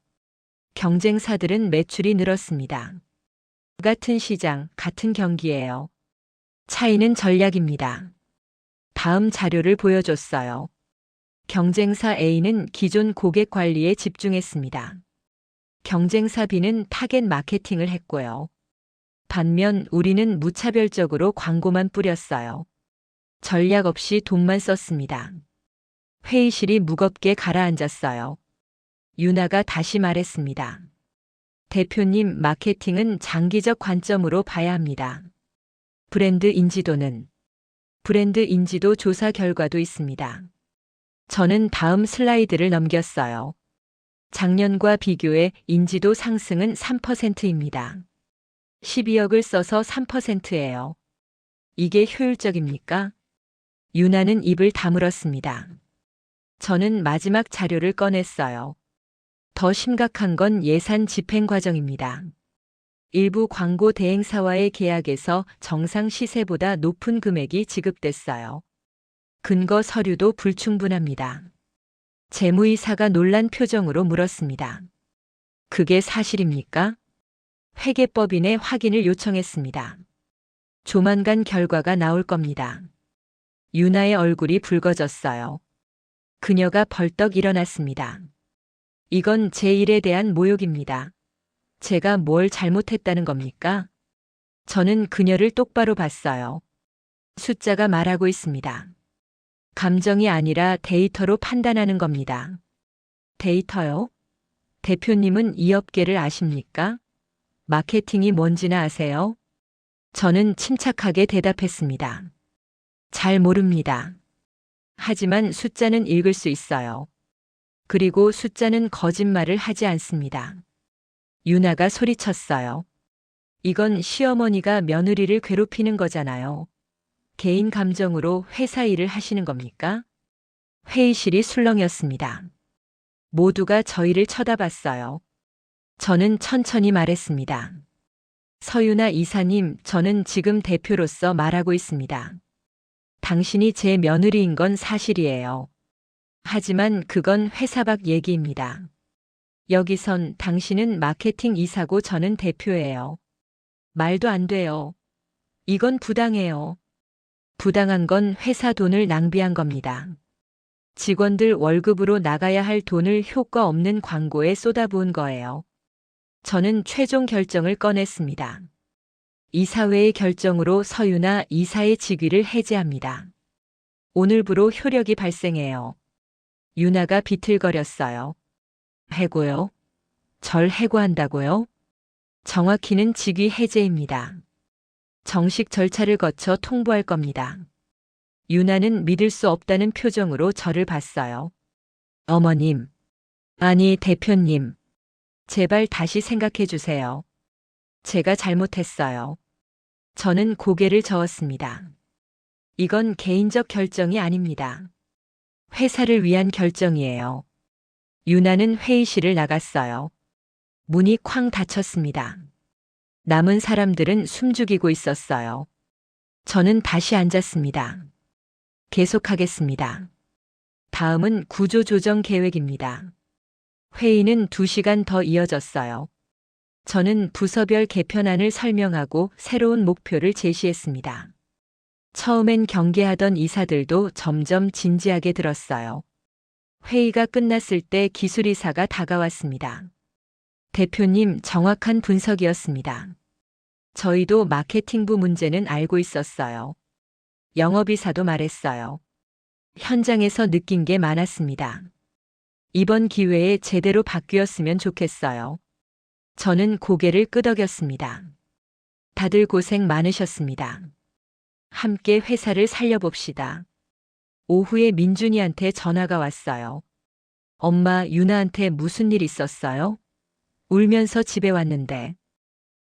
경쟁사들은 매출이 늘었습니다. 같은 시장, 같은 경기예요. 차이는 전략입니다. 다음 자료를 보여줬어요. 경쟁사 A는 기존 고객 관리에 집중했습니다. 경쟁사 B는 타겟 마케팅을 했고요. 반면 우리는 무차별적으로 광고만 뿌렸어요. 전략 없이 돈만 썼습니다. 회의실이 무겁게 가라앉았어요. 유나가 다시 말했습니다. 대표님, 마케팅은 장기적 관점으로 봐야 합니다. 브랜드 인지도 조사 결과도 있습니다. 저는 다음 슬라이드를 넘겼어요. 작년과 비교해 인지도 상승은 3%입니다. 12억을 써서 3%예요. 이게 효율적입니까? 유나는 입을 다물었습니다. 저는 마지막 자료를 꺼냈어요. 더 심각한 건 예산 집행 과정입니다. 일부 광고 대행사와의 계약에서 정상 시세보다 높은 금액이 지급됐어요. 근거 서류도 불충분합니다. 재무이사가 놀란 표정으로 물었습니다. 그게 사실입니까? 회계법인에 확인을 요청했습니다. 조만간 결과가 나올 겁니다. 유나의 얼굴이 붉어졌어요. 그녀가 벌떡 일어났습니다. 이건 제 일에 대한 모욕입니다. 제가 뭘 잘못했다는 겁니까? 저는 그녀를 똑바로 봤어요. 숫자가 말하고 있습니다. 감정이 아니라 데이터로 판단하는 겁니다. 데이터요? 대표님은 이 업계를 아십니까? 마케팅이 뭔지나 아세요? 저는 침착하게 대답했습니다. 잘 모릅니다. 하지만 숫자는 읽을 수 있어요. 그리고 숫자는 거짓말을 하지 않습니다. 유나가 소리쳤어요. 이건 시어머니가 며느리를 괴롭히는 거잖아요. 개인 감정으로 회사 일을 하시는 겁니까? 회의실이 술렁였습니다. 모두가 저희를 쳐다봤어요. 저는 천천히 말했습니다. 서유나 이사님, 저는 지금 대표로서 말하고 있습니다. 당신이 제 며느리인 건 사실이에요. 하지만 그건 회사 밖 얘기입니다. 여기선 당신은 마케팅 이사고 저는 대표예요. 말도 안 돼요. 이건 부당해요. 부당한 건 회사 돈을 낭비한 겁니다. 직원들 월급으로 나가야 할 돈을 효과 없는 광고에 쏟아부은 거예요. 저는 최종 결정을 꺼냈습니다. 이사회의 결정으로 서유나 이사의 직위를 해제합니다. 오늘부로 효력이 발생해요. 유나가 비틀거렸어요. 해고요? 절 해고한다고요? 정확히는 직위 해제입니다. 정식 절차를 거쳐 통보할 겁니다. 유나는 믿을 수 없다는 표정으로 저를 봤어요. 어머님, 아니 대표님, 제발 다시 생각해 주세요. 제가 잘못했어요. 저는 고개를 저었습니다. 이건 개인적 결정이 아닙니다. 회사를 위한 결정이에요. 유나는 회의실을 나갔어요. 문이 쾅 닫혔습니다. 남은 사람들은 숨죽이고 있었어요. 저는 다시 앉았습니다. 계속하겠습니다. 다음은 구조조정 계획입니다. 회의는 2시간 더 이어졌어요. 저는 부서별 개편안을 설명하고 새로운 목표를 제시했습니다. 처음엔 경계하던 이사들도 점점 진지하게 들었어요. 회의가 끝났을 때 기술이사가 다가왔습니다. 대표님, 정확한 분석이었습니다. 저희도 마케팅부 문제는 알고 있었어요. 영업이사도 말했어요. 현장에서 느낀 게 많았습니다. 이번 기회에 제대로 바뀌었으면 좋겠어요. 저는 고개를 끄덕였습니다. 다들 고생 많으셨습니다. 함께 회사를 살려봅시다. 오후에 민준이한테 전화가 왔어요. 엄마, 유나한테 무슨 일 있었어요? 울면서 집에 왔는데.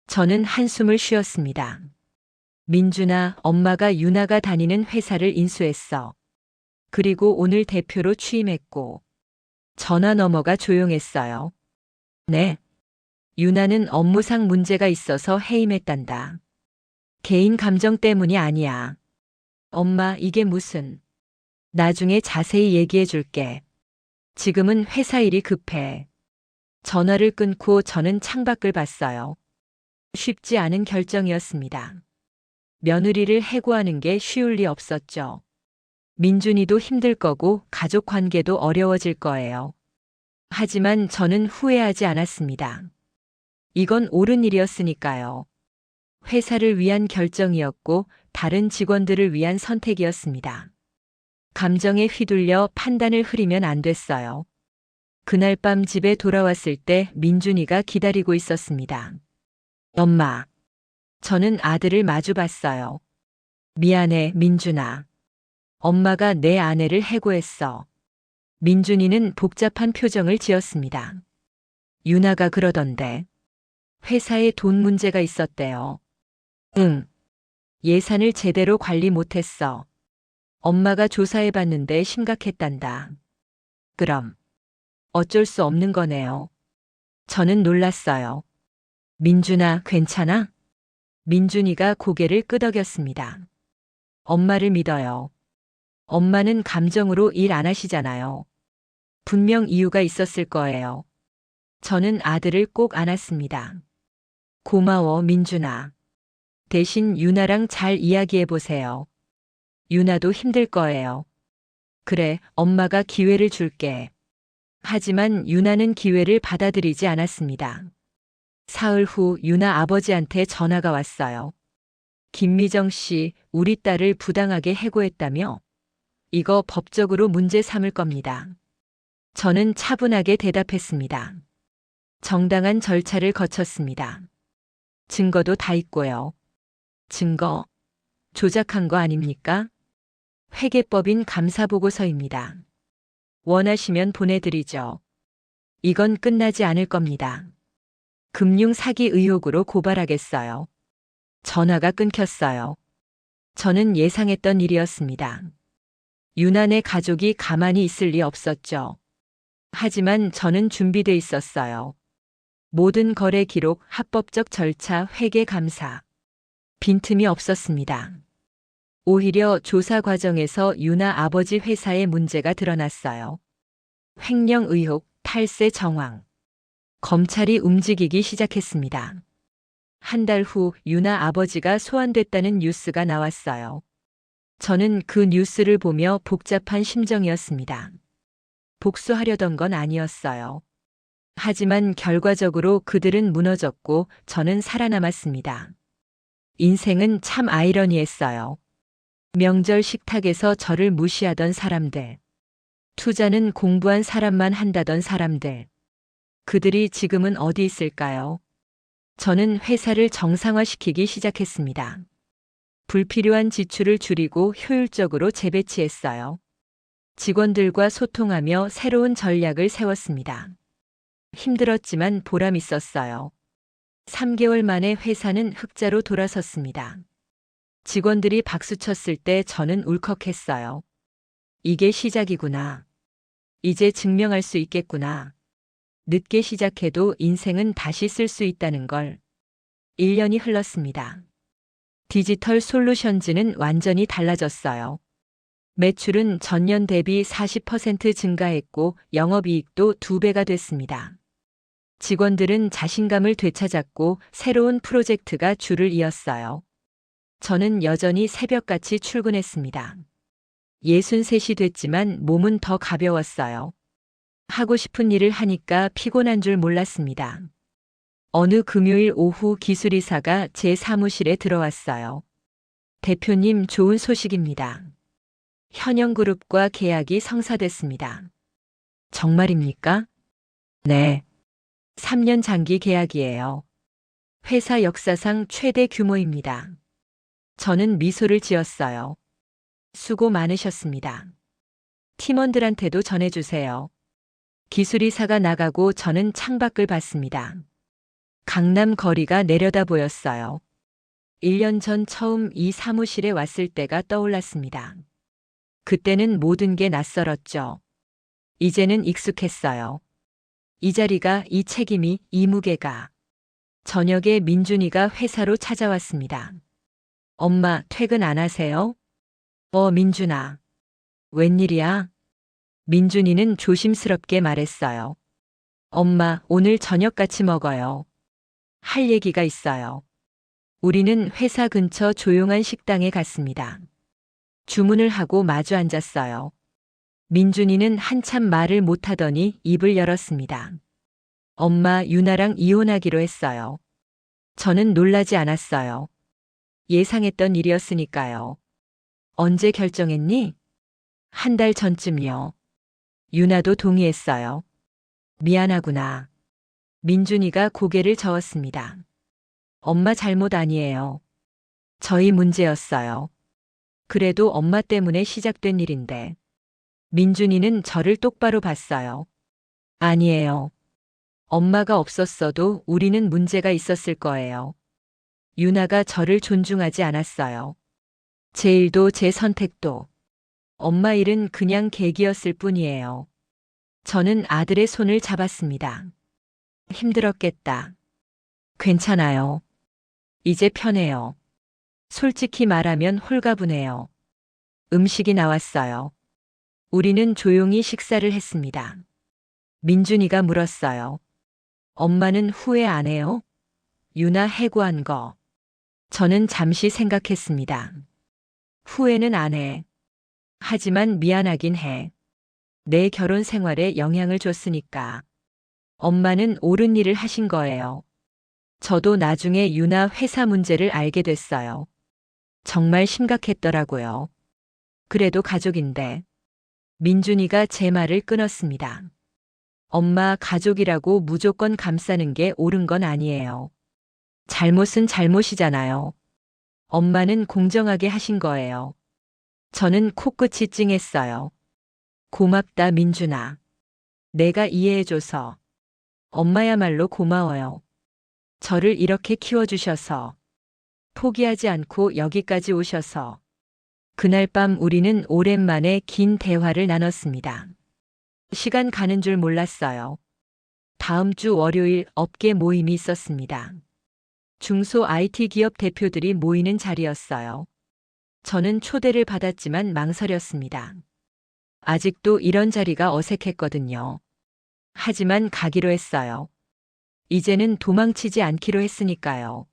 저는 한숨을 쉬었습니다. 민준아, 엄마가 유나가 다니는 회사를 인수했어. 그리고 오늘 대표로 취임했고. 전화 너머가 조용했어요. 네. 유나는 업무상 문제가 있어서 해임했단다. 개인 감정 때문이 아니야. 엄마, 이게 무슨. 나중에 자세히 얘기해 줄게. 지금은 회사 일이 급해. 전화를 끊고 저는 창밖을 봤어요. 쉽지 않은 결정이었습니다. 며느리를 해고하는 게 쉬울 리 없었죠. 민준이도 힘들 거고 가족 관계도 어려워질 거예요. 하지만 저는 후회하지 않았습니다. 이건 옳은 일이었으니까요. 회사를 위한 결정이었고 다른 직원들을 위한 선택이었습니다. 감정에 휘둘려 판단을 흐리면 안 됐어요. 그날 밤 집에 돌아왔을 때 민준이가 기다리고 있었습니다. 엄마. 저는 아들을 마주 봤어요. 미안해, 민준아. 엄마가 내 아내를 해고했어. 민준이는 복잡한 표정을 지었습니다. 유나가 그러던데. 회사에 돈 문제가 있었대요. 응. 예산을 제대로 관리 못했어. 엄마가 조사해봤는데 심각했단다. 그럼 어쩔 수 없는 거네요. 저는 놀랐어요. 민준아, 괜찮아? 민준이가 고개를 끄덕였습니다. 엄마를 믿어요. 엄마는 감정으로 일 안 하시잖아요. 분명 이유가 있었을 거예요. 저는 아들을 꼭 안았습니다. 고마워, 민준아. 대신 유나랑 잘 이야기해 보세요. 유나도 힘들 거예요. 그래, 엄마가 기회를 줄게. 하지만 유나는 기회를 받아들이지 않았습니다. 사흘 후 유나 아버지한테 전화가 왔어요. 김미정 씨, 우리 딸을 부당하게 해고했다며? 이거 법적으로 문제 삼을 겁니다. 저는 차분하게 대답했습니다. 정당한 절차를 거쳤습니다. 증거도 다 있고요. 증거? 조작한 거 아닙니까? 회계법인 감사보고서입니다. 원하시면 보내드리죠. 이건 끝나지 않을 겁니다. 금융 사기 의혹으로 고발하겠어요. 전화가 끊겼어요. 저는 예상했던 일이었습니다. 유난의 가족이 가만히 있을 리 없었죠. 하지만 저는 준비돼 있었어요. 모든 거래 기록, 합법적 절차, 회계 감사. 빈틈이 없었습니다. 오히려 조사 과정에서 유나 아버지 회사의 문제가 드러났어요. 횡령 의혹, 탈세 정황. 검찰이 움직이기 시작했습니다. 한 달 후 유나 아버지가 소환됐다는 뉴스가 나왔어요. 저는 그 뉴스를 보며 복잡한 심정이었습니다. 복수하려던 건 아니었어요. 하지만 결과적으로 그들은 무너졌고 저는 살아남았습니다. 인생은 참 아이러니했어요. 명절 식탁에서 저를 무시하던 사람들. 투자는 공부한 사람만 한다던 사람들. 그들이 지금은 어디 있을까요? 저는 회사를 정상화시키기 시작했습니다. 불필요한 지출을 줄이고 효율적으로 재배치했어요. 직원들과 소통하며 새로운 전략을 세웠습니다. 힘들었지만 보람 있었어요. 3개월 만에 회사는 흑자로 돌아섰습니다. 직원들이 박수쳤을 때 저는 울컥했어요. 이게 시작이구나. 이제 증명할 수 있겠구나. 늦게 시작해도 인생은 다시 쓸 수 있다는 걸. 1년이 흘렀습니다. 디지털 솔루션즈는 완전히 달라졌어요. 매출은 전년 대비 40% 증가했고 영업이익도 2배가 됐습니다. 직원들은 자신감을 되찾았고 새로운 프로젝트가 줄을 이었어요. 저는 여전히 새벽같이 출근했습니다. 63이 됐지만 몸은 더 가벼웠어요. 하고 싶은 일을 하니까 피곤한 줄 몰랐습니다. 어느 금요일 오후 기술이사가 제 사무실에 들어왔어요. 대표님, 좋은 소식입니다. 현영그룹과 계약이 성사됐습니다. 정말입니까? 네. 3년 장기 계약이에요. 회사 역사상 최대 규모입니다. 저는 미소를 지었어요. 수고 많으셨습니다. 팀원들한테도 전해주세요. 기술이사가 나가고 저는 창밖을 봤습니다. 강남 거리가 내려다 보였어요. 1년 전 처음 이 사무실에 왔을 때가 떠올랐습니다. 그때는 모든 게 낯설었죠. 이제는 익숙했어요. 이 자리가, 이 책임이, 이 무게가. 저녁에 민준이가 회사로 찾아왔습니다. 엄마, 퇴근 안 하세요? 민준아. 웬일이야? 민준이는 조심스럽게 말했어요. 엄마, 오늘 저녁 같이 먹어요. 할 얘기가 있어요. 우리는 회사 근처 조용한 식당에 갔습니다. 주문을 하고 마주 앉았어요. 민준이는 한참 말을 못하더니 입을 열었습니다. 엄마, 유나랑 이혼하기로 했어요. 저는 놀라지 않았어요. 예상했던 일이었으니까요. 언제 결정했니? 한 달 전쯤이요. 유나도 동의했어요. 미안하구나. 민준이가 고개를 저었습니다. 엄마 잘못 아니에요. 저희 문제였어요. 그래도 엄마 때문에 시작된 일인데. 민준이는 저를 똑바로 봤어요. 아니에요. 엄마가 없었어도 우리는 문제가 있었을 거예요. 유나가 저를 존중하지 않았어요. 제 일도 제 선택도. 엄마 일은 그냥 계기였을 뿐이에요. 저는 아들의 손을 잡았습니다. 힘들었겠다. 괜찮아요. 이제 편해요. 솔직히 말하면 홀가분해요. 음식이 나왔어요. 우리는 조용히 식사를 했습니다. 민준이가 물었어요. 엄마는 후회 안 해요? 유나 해고한 거. 저는 잠시 생각했습니다. 후회는 안 해. 하지만 미안하긴 해. 내 결혼 생활에 영향을 줬으니까. 엄마는 옳은 일을 하신 거예요. 저도 나중에 유나 회사 문제를 알게 됐어요. 정말 심각했더라고요. 그래도 가족인데. 민준이가 제 말을 끊었습니다. 엄마, 가족이라고 무조건 감싸는 게 옳은 건 아니에요. 잘못은 잘못이잖아요. 엄마는 공정하게 하신 거예요. 저는 코끝이 찡했어요. 고맙다, 민준아. 내가 이해해줘서. 엄마야말로 고마워요. 저를 이렇게 키워주셔서. 포기하지 않고 여기까지 오셔서. 그날 밤 우리는 오랜만에 긴 대화를 나눴습니다. 시간 가는 줄 몰랐어요. 다음 주 월요일 업계 모임이 있었습니다. 중소 IT 기업 대표들이 모이는 자리였어요. 저는 초대를 받았지만 망설였습니다. 아직도 이런 자리가 어색했거든요. 하지만 가기로 했어요. 이제는 도망치지 않기로 했으니까요.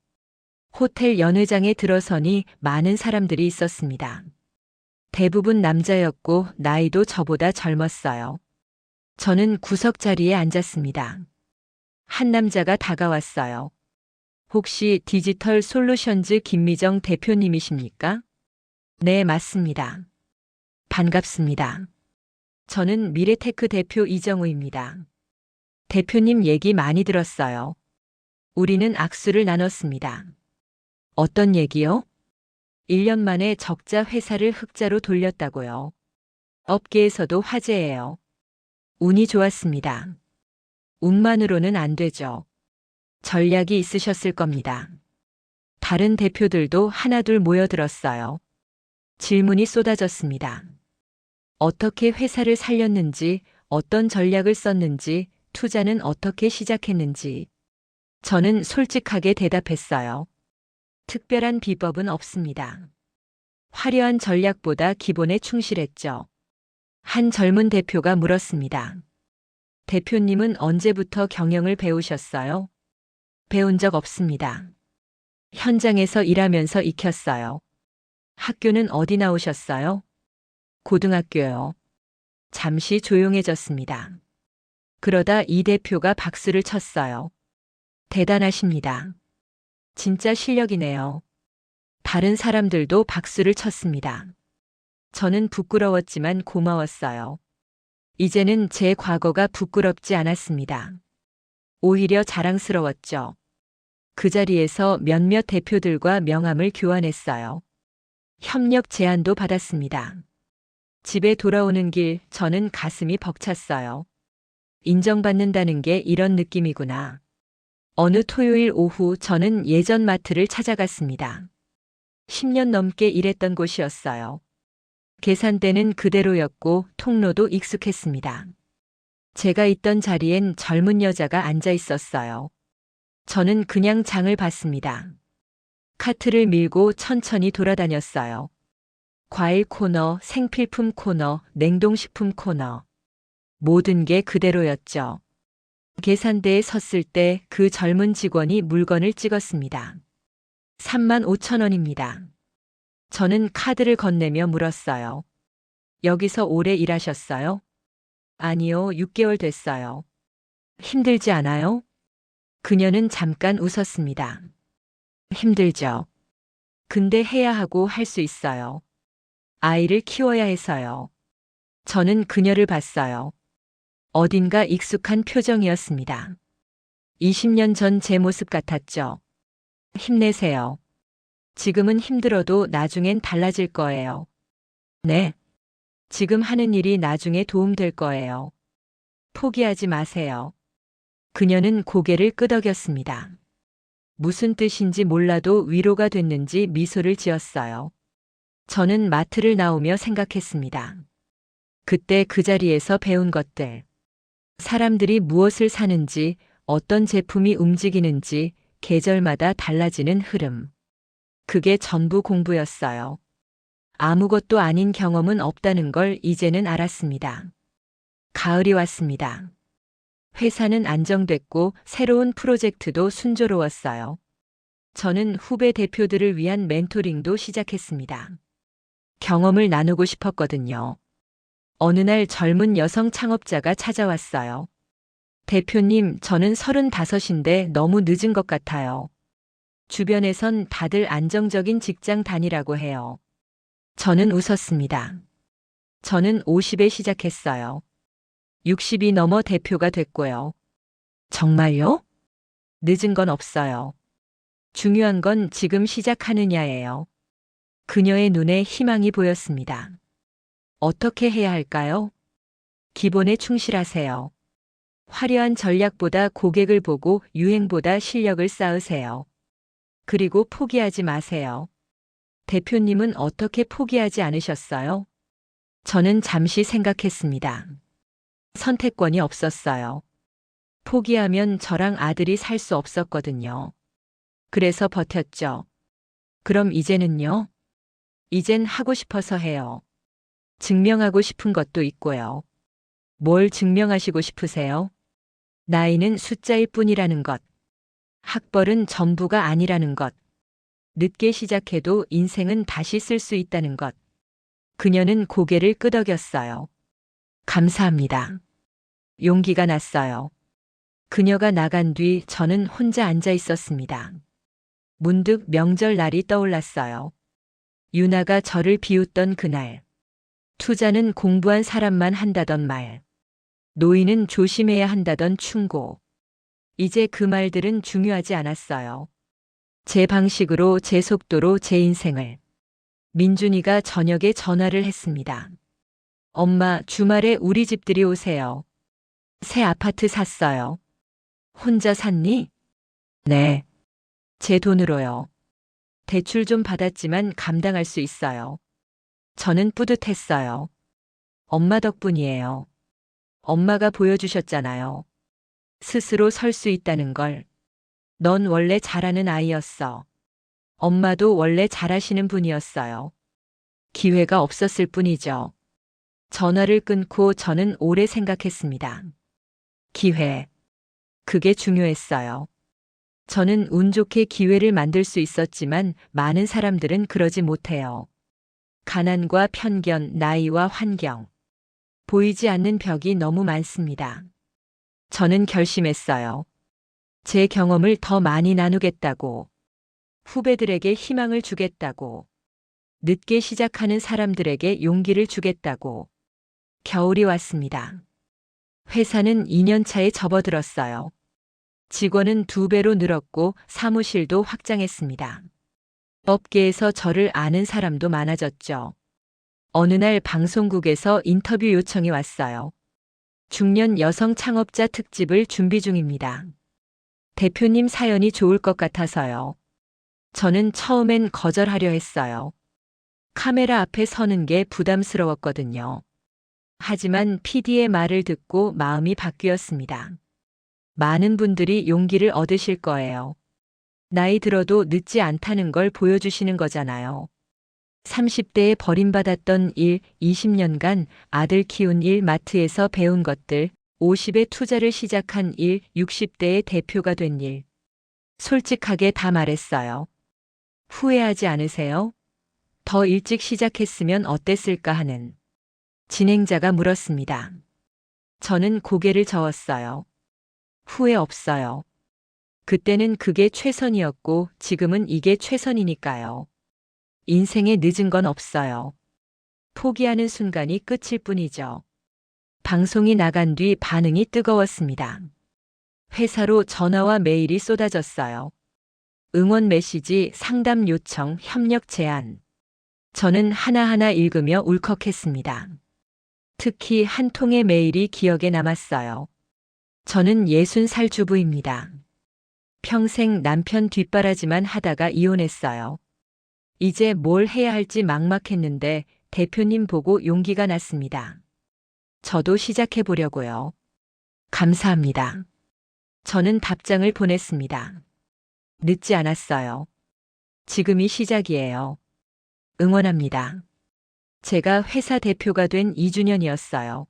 호텔 연회장에 들어서니 많은 사람들이 있었습니다. 대부분 남자였고 나이도 저보다 젊었어요. 저는 구석 자리에 앉았습니다. 한 남자가 다가왔어요. 혹시 디지털 솔루션즈 김미정 대표님이십니까? 네, 맞습니다. 반갑습니다. 저는 미래테크 대표 이정우입니다. 대표님 얘기 많이 들었어요. 우리는 악수를 나눴습니다. 어떤 얘기요? 1년 만에 적자 회사를 흑자로 돌렸다고요. 업계에서도 화제예요. 운이 좋았습니다. 운만으로는 안 되죠. 전략이 있으셨을 겁니다. 다른 대표들도 하나둘 모여들었어요. 질문이 쏟아졌습니다. 어떻게 회사를 살렸는지, 어떤 전략을 썼는지, 투자는 어떻게 시작했는지. 저는 솔직하게 대답했어요. 특별한 비법은 없습니다. 화려한 전략보다 기본에 충실했죠. 한 젊은 대표가 물었습니다. 대표님은 언제부터 경영을 배우셨어요? 배운 적 없습니다. 현장에서 일하면서 익혔어요. 학교는 어디 나오셨어요? 고등학교요. 잠시 조용해졌습니다. 그러다 이 대표가 박수를 쳤어요. 대단하십니다. 진짜 실력이네요. 다른 사람들도 박수를 쳤습니다. 저는 부끄러웠지만 고마웠어요. 이제는 제 과거가 부끄럽지 않았습니다. 오히려 자랑스러웠죠. 그 자리에서 몇몇 대표들과 명함을 교환했어요. 협력 제안도 받았습니다. 집에 돌아오는 길 저는 가슴이 벅찼어요. 인정받는다는 게 이런 느낌이구나. 어느 토요일 오후 저는 예전 마트를 찾아갔습니다. 10년 넘게 일했던 곳이었어요. 계산대는 그대로였고 통로도 익숙했습니다. 제가 있던 자리엔 젊은 여자가 앉아 있었어요. 저는 그냥 장을 봤습니다. 카트를 밀고 천천히 돌아다녔어요. 과일 코너, 생필품 코너, 냉동식품 코너. 모든 게 그대로였죠. 계산대에 섰을 때 그 젊은 직원이 물건을 찍었습니다. 35,000원입니다. 저는 카드를 건네며 물었어요. 여기서 오래 일하셨어요? 아니요, 6개월 됐어요. 힘들지 않아요? 그녀는 잠깐 웃었습니다. 힘들죠. 근데 해야 하고 할 수 있어요. 아이를 키워야 해서요. 저는 그녀를 봤어요. 어딘가 익숙한 표정이었습니다. 20년 전 제 모습 같았죠. 힘내세요. 지금은 힘들어도 나중엔 달라질 거예요. 네. 지금 하는 일이 나중에 도움될 거예요. 포기하지 마세요. 그녀는 고개를 끄덕였습니다. 무슨 뜻인지 몰라도 위로가 됐는지 미소를 지었어요. 저는 마트를 나오며 생각했습니다. 그때 그 자리에서 배운 것들. 사람들이 무엇을 사는지, 어떤 제품이 움직이는지, 계절마다 달라지는 흐름. 그게 전부 공부였어요. 아무것도 아닌 경험은 없다는 걸 이제는 알았습니다. 가을이 왔습니다. 회사는 안정됐고 새로운 프로젝트도 순조로웠어요. 저는 후배 대표들을 위한 멘토링도 시작했습니다. 경험을 나누고 싶었거든요. 어느 날 젊은 여성 창업자가 찾아왔어요. 대표님, 저는 35인데 너무 늦은 것 같아요. 주변에선 다들 안정적인 직장 다니라고 해요. 저는 웃었습니다. 저는 50에 시작했어요. 60이 넘어 대표가 됐고요. 정말요? 늦은 건 없어요. 중요한 건 지금 시작하느냐예요. 그녀의 눈에 희망이 보였습니다. 어떻게 해야 할까요? 기본에 충실하세요. 화려한 전략보다 고객을 보고 유행보다 실력을 쌓으세요. 그리고 포기하지 마세요. 대표님은 어떻게 포기하지 않으셨어요? 저는 잠시 생각했습니다. 선택권이 없었어요. 포기하면 저랑 아들이 살 수 없었거든요. 그래서 버텼죠. 그럼 이제는요? 이젠 하고 싶어서 해요. 증명하고 싶은 것도 있고요. 뭘 증명하시고 싶으세요? 나이는 숫자일 뿐이라는 것. 학벌은 전부가 아니라는 것. 늦게 시작해도 인생은 다시 쓸 수 있다는 것. 그녀는 고개를 끄덕였어요. 감사합니다. 용기가 났어요. 그녀가 나간 뒤 저는 혼자 앉아 있었습니다. 문득 명절 날이 떠올랐어요. 유나가 저를 비웃던 그날. 투자는 공부한 사람만 한다던 말. 노인은 조심해야 한다던 충고. 이제 그 말들은 중요하지 않았어요. 제 방식으로, 제 속도로 제 인생을. 민준이가 저녁에 전화를 했습니다. 엄마, 주말에 우리 집들이 오세요. 새 아파트 샀어요. 혼자 샀니? 네. 제 돈으로요. 대출 좀 받았지만 감당할 수 있어요. 저는 뿌듯했어요. 엄마 덕분이에요. 엄마가 보여주셨잖아요. 스스로 설 수 있다는 걸. 넌 원래 잘하는 아이였어. 엄마도 원래 잘하시는 분이었어요. 기회가 없었을 뿐이죠. 전화를 끊고 저는 오래 생각했습니다. 기회. 그게 중요했어요. 저는 운 좋게 기회를 만들 수 있었지만 많은 사람들은 그러지 못해요. 가난과 편견, 나이와 환경. 보이지 않는 벽이 너무 많습니다. 저는 결심했어요. 제 경험을 더 많이 나누겠다고. 후배들에게 희망을 주겠다고. 늦게 시작하는 사람들에게 용기를 주겠다고. 겨울이 왔습니다. 회사는 2년 차에 접어들었어요. 직원은 2배로 늘었고 사무실도 확장했습니다. 업계에서 저를 아는 사람도 많아졌죠. 어느 날 방송국에서 인터뷰 요청이 왔어요. 중년 여성 창업자 특집을 준비 중입니다. 대표님 사연이 좋을 것 같아서요. 저는 처음엔 거절하려 했어요. 카메라 앞에 서는 게 부담스러웠거든요. 하지만 PD의 말을 듣고 마음이 바뀌었습니다. 많은 분들이 용기를 얻으실 거예요. 나이 들어도 늦지 않다는 걸 보여주시는 거잖아요. 30대에 버림받았던 일, 20년간 아들 키운 일, 마트에서 배운 것들, 50에 투자를 시작한 일, 60대에 대표가 된 일. 솔직하게 다 말했어요. 후회하지 않으세요? 더 일찍 시작했으면 어땠을까 하는 진행자가 물었습니다. 저는 고개를 저었어요. 후회 없어요. 그때는 그게 최선이었고 지금은 이게 최선이니까요. 인생에 늦은 건 없어요. 포기하는 순간이 끝일 뿐이죠. 방송이 나간 뒤 반응이 뜨거웠습니다. 회사로 전화와 메일이 쏟아졌어요. 응원 메시지, 상담 요청, 협력 제안. 저는 하나하나 읽으며 울컥했습니다. 특히 한 통의 메일이 기억에 남았어요. 저는 60살 주부입니다. 평생 남편 뒷바라지만 하다가 이혼했어요. 이제 뭘 해야 할지 막막했는데 대표님 보고 용기가 났습니다. 저도 시작해 보려고요. 감사합니다. 저는 답장을 보냈습니다. 늦지 않았어요. 지금이 시작이에요. 응원합니다. 제가 회사 대표가 된 2주년이었어요.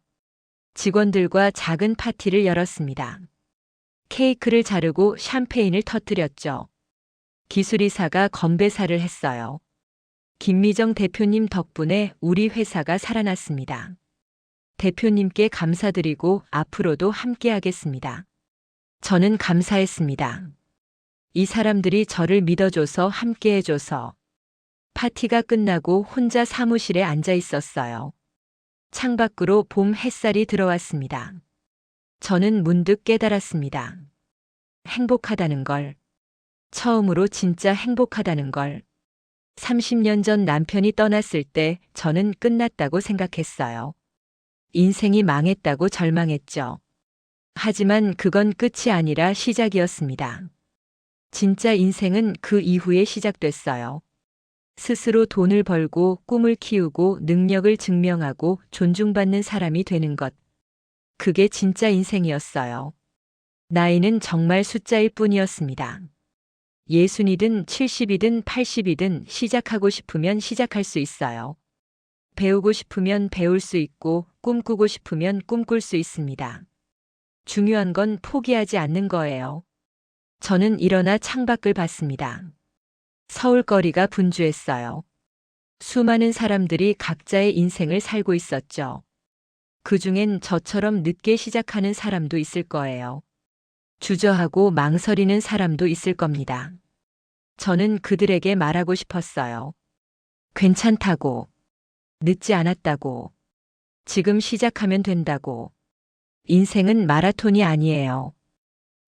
직원들과 작은 파티를 열었습니다. 케이크를 자르고 샴페인을 터뜨렸죠. 기술이사가 건배사를 했어요. 김미정 대표님 덕분에 우리 회사가 살아났습니다. 대표님께 감사드리고 앞으로도 함께하겠습니다. 저는 감사했습니다. 이 사람들이 저를 믿어줘서 함께해줘서. 파티가 끝나고 혼자 사무실에 앉아 있었어요. 창밖으로 봄 햇살이 들어왔습니다. 저는 문득 깨달았습니다. 행복하다는 걸. 처음으로 진짜 행복하다는 걸. 30년 전 남편이 떠났을 때 저는 끝났다고 생각했어요. 인생이 망했다고 절망했죠. 하지만 그건 끝이 아니라 시작이었습니다. 진짜 인생은 그 이후에 시작됐어요. 스스로 돈을 벌고 꿈을 키우고 능력을 증명하고 존중받는 사람이 되는 것. 그게 진짜 인생이었어요. 나이는 정말 숫자일 뿐이었습니다. 60이든 70이든 80이든 시작하고 싶으면 시작할 수 있어요. 배우고 싶으면 배울 수 있고 꿈꾸고 싶으면 꿈꿀 수 있습니다. 중요한 건 포기하지 않는 거예요. 저는 일어나 창밖을 봤습니다. 서울 거리가 분주했어요. 수많은 사람들이 각자의 인생을 살고 있었죠. 그 중엔 저처럼 늦게 시작하는 사람도 있을 거예요. 주저하고 망설이는 사람도 있을 겁니다. 저는 그들에게 말하고 싶었어요. 괜찮다고. 늦지 않았다고. 지금 시작하면 된다고. 인생은 마라톤이 아니에요.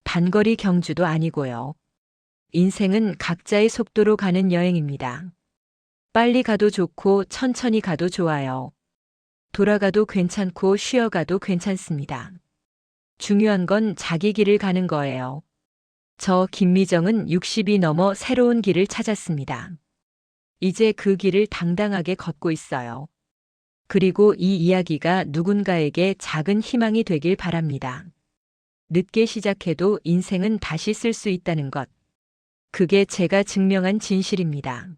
단거리 경주도 아니고요. 인생은 각자의 속도로 가는 여행입니다. 빨리 가도 좋고 천천히 가도 좋아요. 돌아가도 괜찮고 쉬어가도 괜찮습니다. 중요한 건 자기 길을 가는 거예요. 저 김미정은 60이 넘어 새로운 길을 찾았습니다. 이제 그 길을 당당하게 걷고 있어요. 그리고 이 이야기가 누군가에게 작은 희망이 되길 바랍니다. 늦게 시작해도 인생은 다시 쓸 수 있다는 것. 그게 제가 증명한 진실입니다.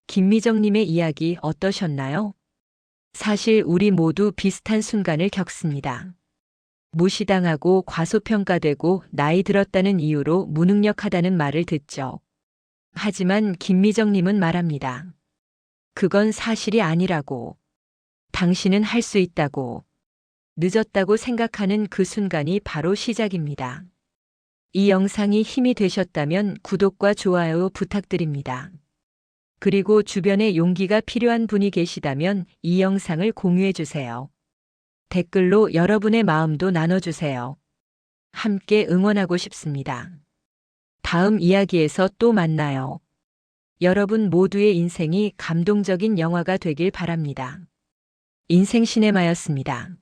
김미정님의 이야기 어떠셨나요? 사실 우리 모두 비슷한 순간을 겪습니다. 무시당하고 과소평가되고 나이 들었다는 이유로 무능력하다는 말을 듣죠. 하지만 김미정님은 말합니다. 그건 사실이 아니라고. 당신은 할 수 있다고. 늦었다고 생각하는 그 순간이 바로 시작입니다. 이 영상이 힘이 되셨다면 구독과 좋아요 부탁드립니다. 그리고 주변에 용기가 필요한 분이 계시다면 이 영상을 공유해 주세요. 댓글로 여러분의 마음도 나눠주세요. 함께 응원하고 싶습니다. 다음 이야기에서 또 만나요. 여러분 모두의 인생이 감동적인 영화가 되길 바랍니다. 인생 시네마였습니다.